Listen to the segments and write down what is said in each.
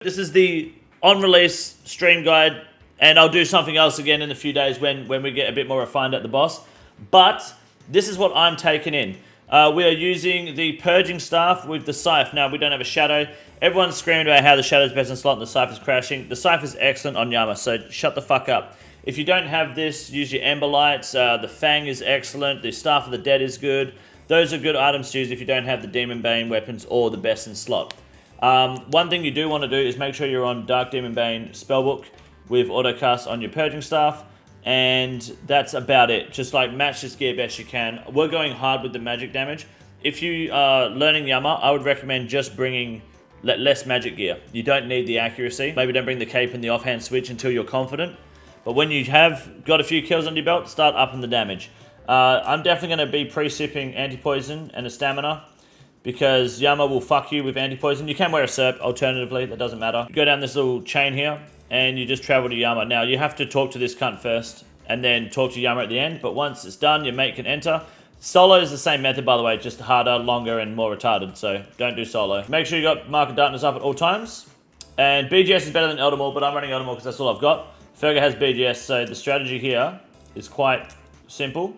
This is the on-release stream guide, and I'll do something else again in a few days when we get a bit more refined at the boss. But this is what I'm taking in. We are using the Purging Staff with the Scythe. Now, we don't have a Shadow. Everyone's screaming about how the Shadow's best in slot and the Scythe is crashing. The Scythe is excellent on Yama, so shut the fuck up. If you don't have this, use your Ember Lights. The Fang is excellent. The Staff of the Dead is good. Those are good items to use if you don't have the Demon Bane weapons or the best in slot. One thing you do want to do is make sure you're on Dark Demon Bane Spellbook with autocast on your Purging Staff, and that's about it. Just like match this gear best you can. We're going hard with the magic damage. If you are learning Yama, I would recommend just bringing less magic gear. You don't need the accuracy. Maybe don't bring the cape and the offhand switch until you're confident. But when you have got a few kills under your belt, start upping the damage. I'm definitely going to be pre-sipping anti-poison and a stamina, because Yama will fuck you with anti-poison. You can wear a Serp, alternatively, that doesn't matter. You go down this little chain here, and you just travel to Yama. Now, you have to talk to this cunt first, and then talk to Yama at the end, but once it's done, your mate can enter. Solo is the same method, by the way, just harder, longer, and more retarded, so don't do solo. Make sure you got Mark of Darkness up at all times, and BGS is better than Eldermore, but I'm running Eldermore because that's all I've got. Fergo has BGS, so the strategy here is quite simple.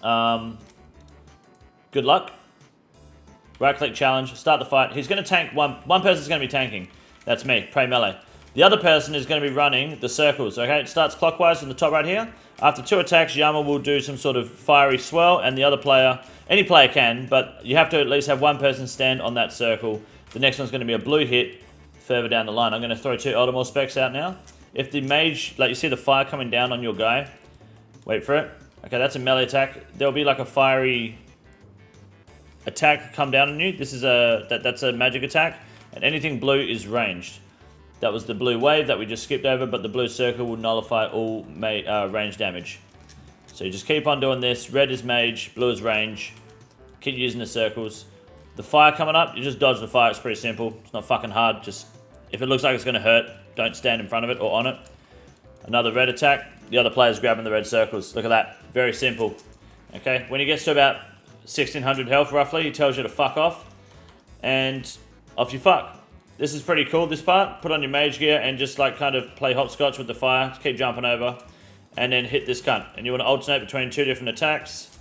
Good luck. Right-click challenge, start the fight. He's going to tank, one person's going to be tanking. That's me, Prey Melee. The other person is going to be running the circles, okay? It starts clockwise from the top right here. After 2 attacks, Yama will do some sort of fiery swirl, and the other player, any player can, but you have to at least have one person stand on that circle. The next one's going to be a blue hit further down the line. I'm going to throw 2 Eldermore specs out now. If the mage, like you see the fire coming down on your guy, wait for it. Okay, that's a melee attack. There'll be like a fiery attack come down on you. This is that's a magic attack, and anything blue is ranged. That was the blue wave that we just skipped over, but the blue circle will nullify all range damage. So you just keep on doing this. Red is mage, blue is range. Keep using the circles. The fire coming up, you just dodge the fire. It's pretty simple. It's not fucking hard. Just if it looks like it's going to hurt, don't stand in front of it or on it. Another red attack. The other player's grabbing the red circles. Look at that. Very simple. Okay, when he gets to about 1600 health roughly, he tells you to fuck off, and off you fuck. This is pretty cool, this part. Put on your mage gear and just like kind of play hopscotch with the fire. Just keep jumping over and then hit this cunt. And you want to alternate between 2 different attacks.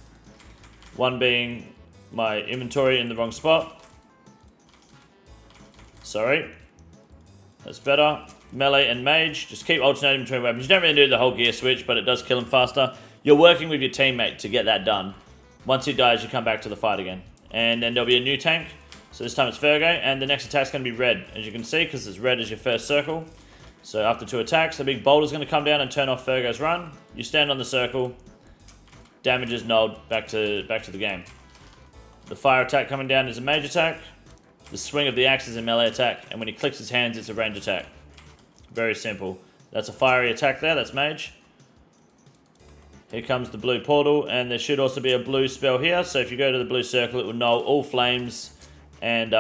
One being my inventory in the wrong spot. Sorry. That's better. Melee and mage. Just keep alternating between weapons. You don't really do the whole gear switch, but it does kill him faster. You're working with your teammate to get that done. Once he dies, you come back to the fight again. And then there'll be a new tank. So this time it's Fergo, and the next attack's going to be red, as you can see, because it's red as your first circle. So after 2 attacks, the big boulder's going to come down and turn off Fergo's run. You stand on the circle. Damage is nulled. Back to the game. The fire attack coming down is a mage attack. The swing of the axe is a melee attack. And when he clicks his hands, it's a range attack. Very simple. That's a fiery attack there. That's mage. Here comes the blue portal, and there should also be a blue spell here. So if you go to the blue circle, it will null all flames and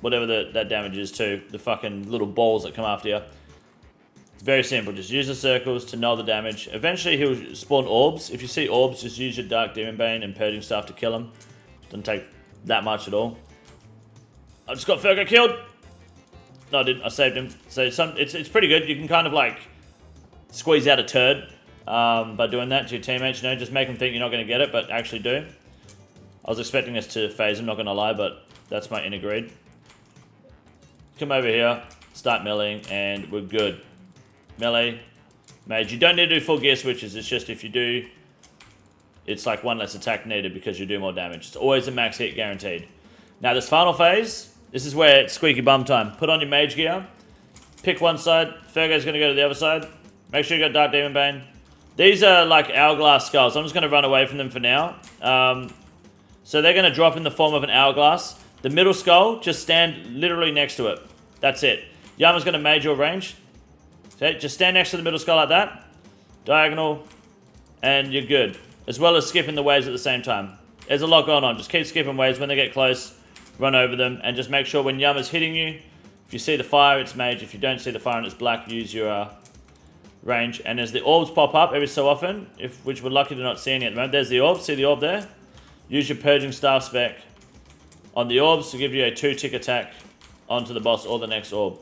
whatever that damage is too. The fucking little balls that come after you. It's very simple. Just use the circles to null the damage. Eventually he'll spawn orbs. If you see orbs, just use your Dark Demon Bane and Purging Staff to kill him. Doesn't take that much at all. I just got Fergo killed. No, I didn't. I saved him. So it's pretty good. You can kind of like squeeze out a turd by doing that to your teammates. You know, just make them think you're not going to get it, but actually do. I was expecting us to phase, I'm not going to lie, but that's my inner greed. Come over here, start meleeing, and we're good. Melee, mage. You don't need to do full gear switches. It's just if you do, it's like 1 less attack needed because you do more damage. It's always a max hit guaranteed. Now this final phase, this is where it's squeaky bum time. Put on your mage gear. Pick one side. Fergo's going to go to the other side. Make sure you got Dark Demon Bane. These are like hourglass skulls. I'm just going to run away from them for now. So they're going to drop in the form of an hourglass. The middle skull, just stand literally next to it. That's it. Yama's going to mage your range. Okay, just stand next to the middle skull like that. Diagonal. And you're good. As well as skipping the waves at the same time. There's a lot going on. Just keep skipping waves. When they get close, run over them. And just make sure when Yama's hitting you, if you see the fire, it's mage. If you don't see the fire and it's black, use your range. And as the orbs pop up every so often, which we're lucky to not see any at the moment. There's the orb. See the orb there? Use your Purging Staff spec on the orbs to give you a 2-tick attack onto the boss or the next orb.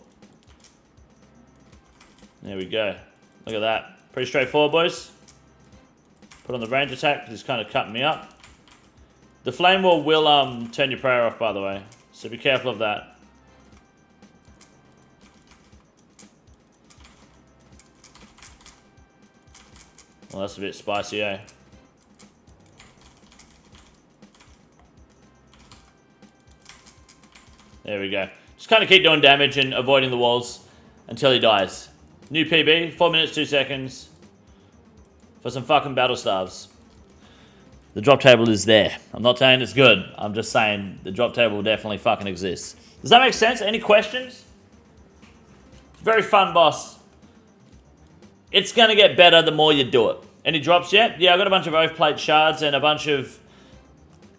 There we go. Look at that. Pretty straightforward, boys. Put on the range attack because he's kind of cutting me up. The flame wall will turn your prayer off, by the way. So be careful of that. Well, that's a bit spicy, eh? There we go. Just kind of keep doing damage and avoiding the walls until he dies. New PB, 4 minutes, 2 seconds. For some fucking battle stars. The drop table is there. I'm not saying it's good. I'm just saying the drop table definitely fucking exists. Does that make sense? Any questions? Very fun boss. It's going to get better the more you do it. Any drops yet? Yeah, I got a bunch of oath plate shards and a bunch of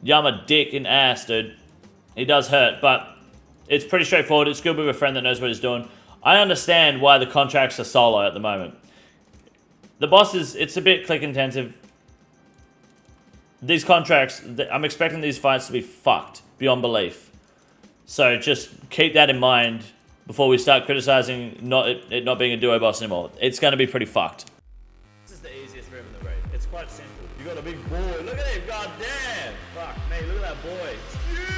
Yama dick and ass, dude. He does hurt, but it's pretty straightforward. It's good with a friend that knows what he's doing. I understand why the contracts are solo at the moment. The boss is, it's a bit click intensive. These contracts, I'm expecting these fights to be fucked beyond belief. So just keep that in mind before we start criticizing it not being a duo boss anymore. It's going to be pretty fucked. This is the easiest room in the raid. It's quite simple. You got a big boy. Look at him. God damn. Fuck me. Look at that boy. It's huge.